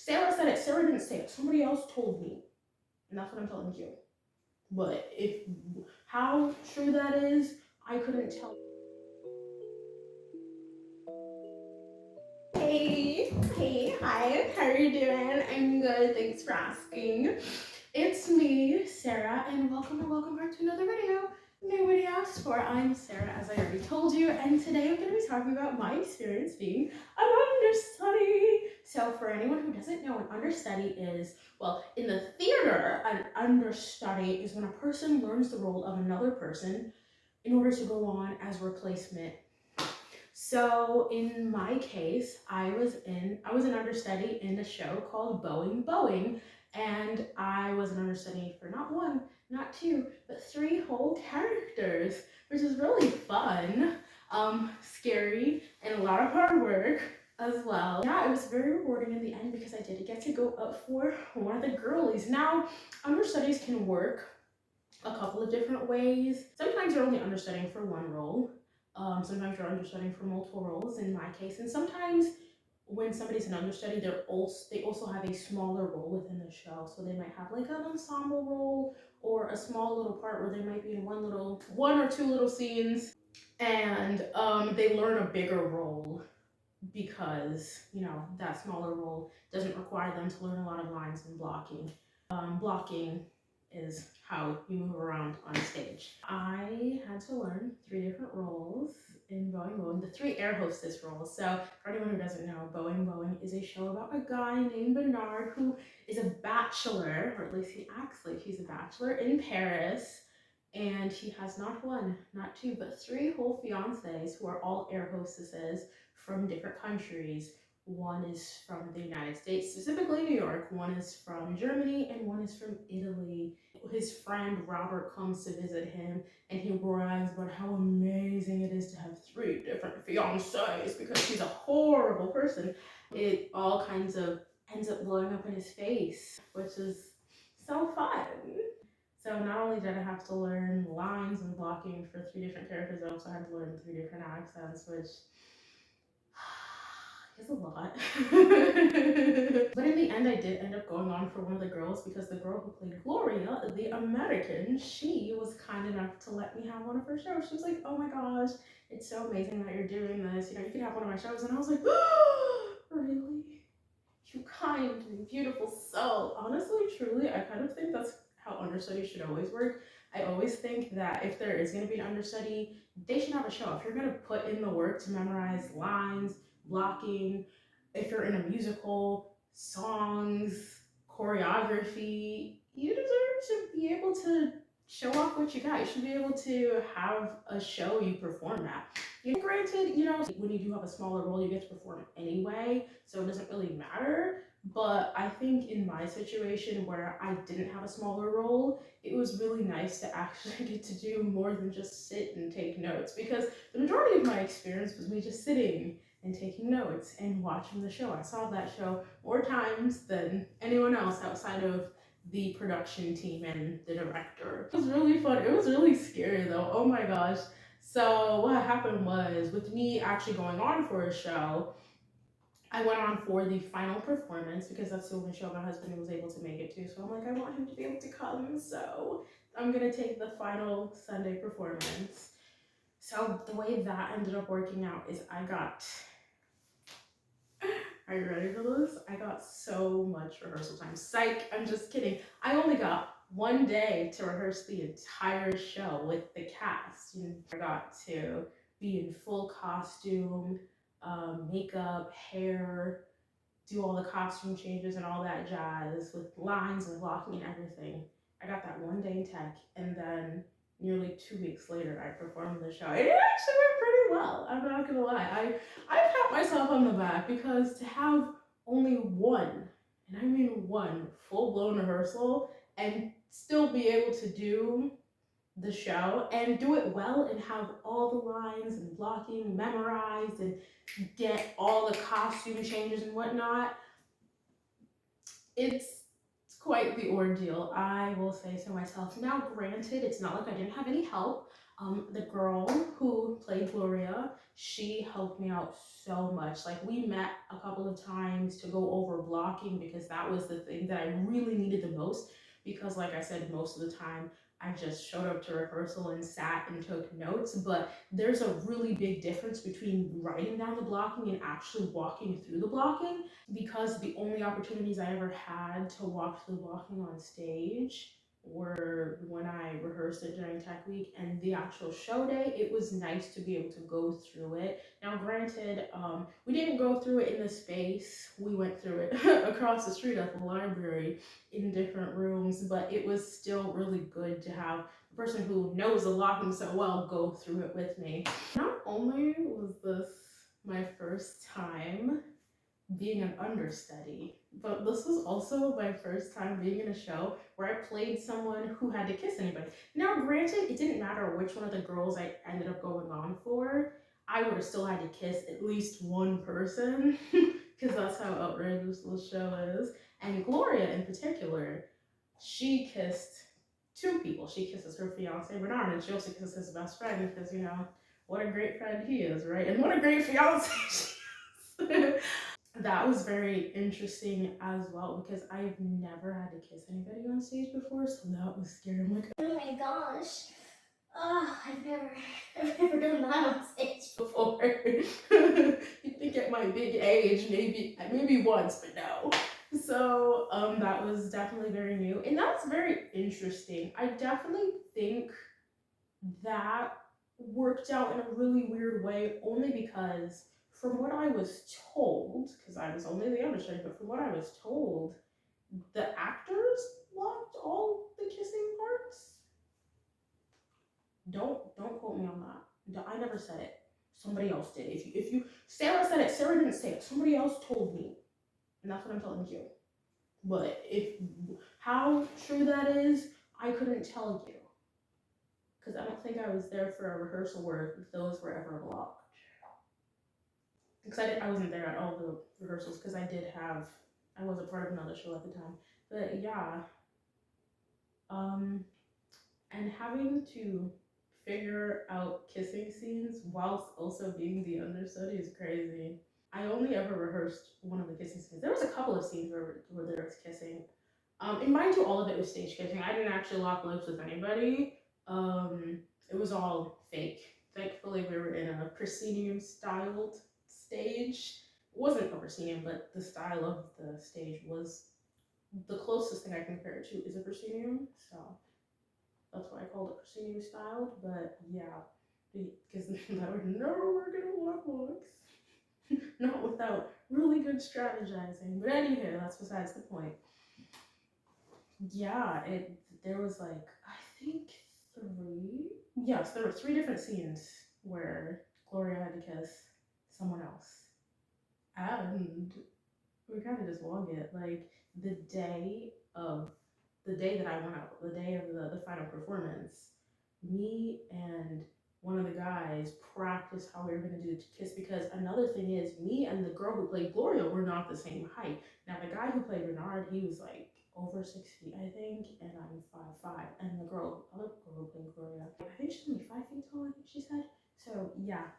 Sarah said it. Sarah didn't say it. Somebody else told me. And that's what I'm telling you. But how true that is, I couldn't tell. Hey, hi, how are you doing? I'm good, thanks for asking. It's me, Sarah, and welcome back to another video. Nobody asked for. I'm Sarah, as I already told you, and today I'm going to be talking about my experience being an understudy. So for anyone who doesn't know, an understudy is, well, in the theater, an understudy is when a person learns the role of another person in order to go on as replacement. So in my case, I was an understudy in a show called Boeing, and I was an understudy for not one, not two, but three whole characters, which is really fun, scary, and a lot of hard work as well. Yeah, it was very rewarding in the end because I did get to go up for one of the girlies. Now, understudies can work a couple of different ways. Sometimes you're only understudying for one role. Sometimes you're understudying for multiple roles in my case, and sometimes when somebody's an understudy, they also have a smaller role within the show. So they might have like an ensemble role or a small little part where they might be in one or two little scenes, and they learn a bigger role because that smaller role doesn't require them to learn a lot of lines and blocking. Blocking is how you move around on stage. I had to learn 3 different roles in Boeing. The 3 air hostess roles. So for anyone who doesn't know, Boeing is a show about a guy named Bernard who is a bachelor, or at least he acts like he's a bachelor, in Paris. And he has not 1, not 2, but 3 whole fiancés who are all air hostesses from different countries. One is from the United States, specifically New York, one is from Germany, and one is from Italy. His friend Robert comes to visit him, and he brags about how amazing it is to have 3 different fiancés because he's a horrible person. It all kinds of ends up blowing up in his face, which is so fun. So not only did I have to learn lines and blocking for 3 different characters, I also had to learn 3 different accents, which is a lot. But in the end, I did end up going on for one of the girls because the girl who played Gloria, the American, she was kind enough to let me have one of her shows. She was like, oh my gosh, it's so amazing that you're doing this. You can have one of my shows. And I was like, oh, really? You kind and beautiful soul. Honestly, truly, I kind of think that's how understudy should always work. I always think that if there is going to be an understudy, they should have a show. If you're going to put in the work to memorize lines, blocking, if you're in a musical, songs, choreography, you deserve to be able to show off what you got. You should be able to have a show you perform at. Granted, when you do have a smaller role, you get to perform anyway, so it doesn't really matter. But I think in my situation where I didn't have a smaller role, it was really nice to actually get to do more than just sit and take notes, because the majority of my experience was me just sitting and taking notes and watching the show. I saw that show more times than anyone else outside of the production team and the director. It was really fun. It was really scary though. Oh my gosh. So what happened was, with me actually going on for a show, I went on for the final performance because that's the only show my husband was able to make it to. So I'm like, I want him to be able to come. So I'm gonna take the final Sunday performance. So the way that ended up working out is are you ready for this? I got so much rehearsal time. Psych, I'm just kidding. I only got 1 day to rehearse the entire show with the cast. I got to be in full costume, makeup, hair, do all the costume changes and all that jazz with lines and blocking and everything. I got that 1 day in tech, and then nearly 2 weeks later, I performed the show. It actually went pretty well. I'm not gonna lie. I pat myself on the back because to have only one, and I mean one, full-blown rehearsal and still be able to do the show and do it well and have all the lines and blocking memorized and get all the costume changes and whatnot, it's quite the ordeal, I will say to myself. Now, granted, it's not like I didn't have any help. The girl who played Gloria, she helped me out so much. Like, we met a couple of times to go over blocking because that was the thing that I really needed the most. Because, like I said, most of the time I just showed up to rehearsal and sat and took notes. But there's a really big difference between writing down the blocking and actually walking through the blocking. Because the only opportunities I ever had to walk through blocking on stage were when I rehearsed it during Tech Week, and the actual show day, it was nice to be able to go through it. Now, granted, we didn't go through it in the space. We went through it across the street at the library in different rooms, but it was still really good to have a person who knows the locking so well go through it with me. Not only was this my first time being an understudy, but this was also my first time being in a show where I played someone who had to kiss anybody. Now, granted, it didn't matter which one of the girls I ended up going on for, I would have still had to kiss at least one person, because that's how outrageous this show is. And Gloria, in particular, she kissed two people. She kisses her fiance, Bernard, and she also kisses his best friend, because, you know, what a great friend he is, right? And what a great fiance she is. That was very interesting as well because I've never had to kiss anybody on stage before, so that was scary. I'm like, oh my gosh, I've never done that on stage before. You think at my big age, maybe once, but no. So that was definitely very new, and that's very interesting. I definitely think that worked out in a really weird way, only because from what I was told, because I was only the understudy, but from what I was told, the actors blocked all the kissing parts. Don't quote me on that. I never said it. Somebody else did. If you Sarah said it, Sarah didn't say it. Somebody else told me, and that's what I'm telling you. But how true that is, I couldn't tell you, because I don't think I was there for a rehearsal where those were ever blocked. Because I wasn't there at all the rehearsals, because I was a part of another show at the time. But yeah, and having to figure out kissing scenes whilst also being the understudy is crazy. I only ever rehearsed one of the kissing scenes. There was a couple of scenes where there was kissing. And mind you, all of it was stage kissing. I didn't actually lock lips with anybody. It was all fake. Thankfully, we were in a proscenium styled stage. It wasn't a proscenium, but the style of the stage was the closest thing I can compare it to is a proscenium. So that's why I called it proscenium styled. But yeah, because I would never work in a lock box. Not without really good strategizing. But anyway, that's besides the point. Yeah, there was like, I think there were three different scenes where Gloria had to kiss someone else. And we kind of just won it. Like, the day that I went out, the day of the final performance, me and one of the guys practiced how we were going to do the kiss, because another thing is, me and the girl who played Gloria were not the same height. Now, the guy who played Bernard, he was like over 6 feet, I think, and I'm 5'5", and the other girl who played Gloria, I think she's only 5 feet tall, I think she said. So yeah,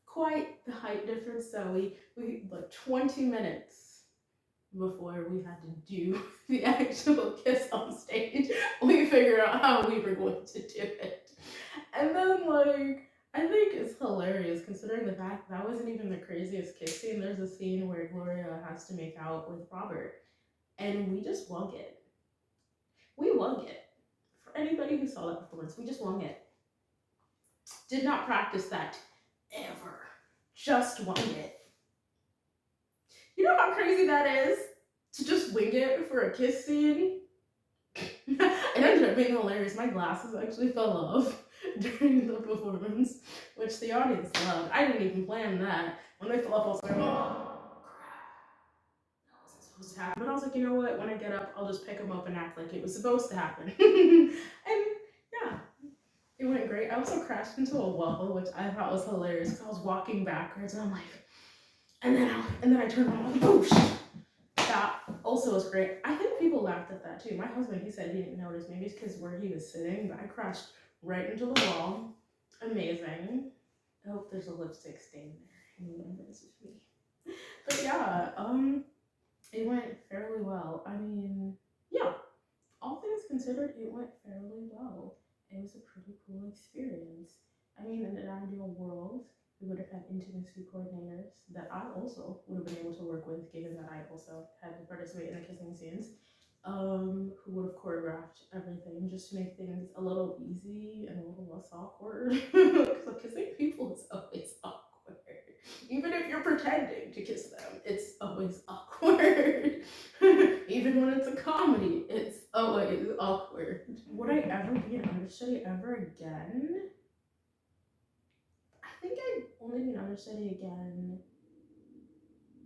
quite the height difference. So we like 20 minutes before we had to do the actual kiss on stage, we figured out how we were going to do it. And then, like, I think it's hilarious considering the fact that wasn't even the craziest kiss scene. There's a scene where Gloria has to make out with Robert, and we just wung it. We wung it. For anybody who saw that performance, we just wung it. Did not practice that ever. Just wung it. You know how crazy that is? To just wing it for a kiss scene? It ended up being hilarious. My glasses actually fell off during the performance, which the audience loved. I didn't even plan that. When they fell off, I was like, oh, crap. That wasn't supposed to happen. But I was like, you know what? When I get up, I'll just pick them up and act like it was supposed to happen. And yeah, it went great. I also crashed into a wall, which I thought was hilarious because I was walking backwards and I'm like, and then I turned around and boosh. That also was great. I think people laughed at that too. My husband, he said he didn't notice. Maybe it's because where he was sitting, but I crashed right into the wall. Amazing. I hope there's a lipstick stain there. Anyone message me. But yeah, it went fairly well. I mean, yeah, all things considered, it went fairly well. It was a pretty cool experience. I mean, in an ideal world, we would have had intimacy coordinators that I also would have been able to work with, given that I also had to participate in the kissing scenes, who would have choreographed everything just to make things a little easy and a little less awkward. Because kissing people is always awkward. Even if you're pretending to kiss them, it's always awkward. Even when it's a comedy, it's always awkward. Would I ever be an understudy ever again? I think I'd only be an understudy again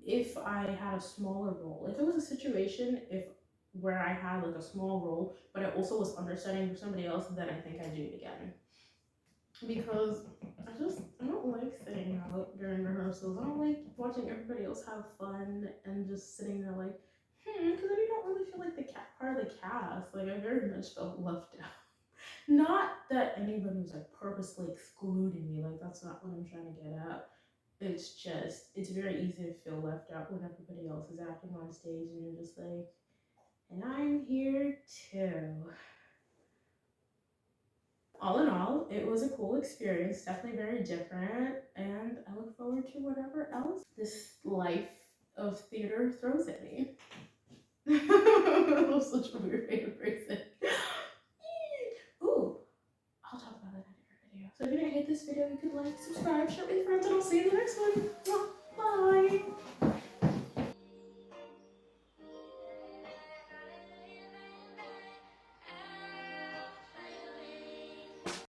if I had a smaller role. If it was a situation where I had like a small role, but I also was understudying for somebody else, then I think I'd do it again. Because I don't like sitting out during rehearsals. I don't like watching everybody else have fun and just sitting there like, because then you don't really feel like the part of the cast. Like I very much felt left out. Not that anybody was like purposely excluding me. Like that's not what I'm trying to get at. It's just it's very easy to feel left out when everybody else is acting on stage and you're just like, and I'm here too. All in all, it was a cool experience, definitely very different, and I look forward to whatever else this life of theater throws at me. I'm such a weird way to phrase it. Ooh, I'll talk about that in a different video. So if you didn't hate this video, you could like, subscribe, share with your friends, and I'll see you in the next one.